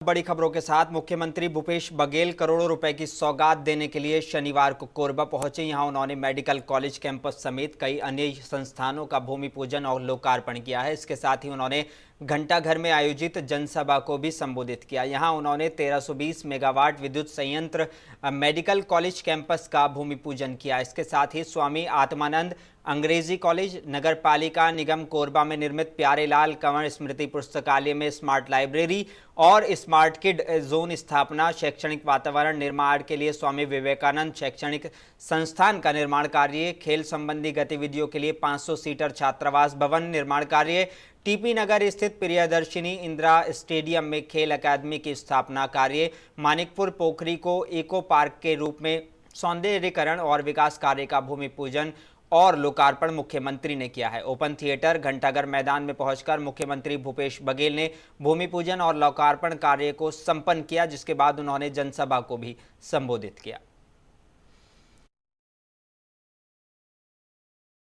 बड़ी खबरों के साथ मुख्यमंत्री भूपेश बघेल करोड़ों रुपए की सौगात देने के लिए शनिवार को कोरबा पहुंचे। यहां उन्होंने मेडिकल कॉलेज कैंपस समेत कई अन्य संस्थानों का भूमि पूजन और लोकार्पण किया है। इसके साथ ही उन्होंने घंटाघर में आयोजित जनसभा को भी संबोधित किया। यहां उन्होंने 1320 मेगावाट विद्युत संयंत्र मेडिकल कॉलेज कैंपस का भूमि पूजन किया। इसके साथ ही स्वामी आत्मानंद अंग्रेजी कॉलेज, नगर पालिका निगम कोरबा में निर्मित प्यारेलाल कंवर स्मृति पुस्तकालय में स्मार्ट लाइब्रेरी और स्मार्ट किड जोन स्थापना, शैक्षणिक वातावरण निर्माण के लिए स्वामी विवेकानंद शैक्षणिक संस्थान का निर्माण कार्य, खेल संबंधी गतिविधियों के लिए 500 सीटर छात्रावास भवन निर्माण कार्य, टीपी नगर स्थित प्रियदर्शिनी इंदिरा स्टेडियम में खेल अकादमी की स्थापना कार्य, मानिकपुर पोखरी को इको पार्क के रूप में सौंदर्यीकरण और विकास कार्य का भूमि पूजन और लोकार्पण मुख्यमंत्री ने किया है। ओपन थिएटर घंटाघर मैदान में पहुंचकर मुख्यमंत्री भूपेश बघेल ने भूमि पूजन और लोकार्पण कार्य को संपन्न किया, जिसके बाद उन्होंने जनसभा को भी संबोधित किया।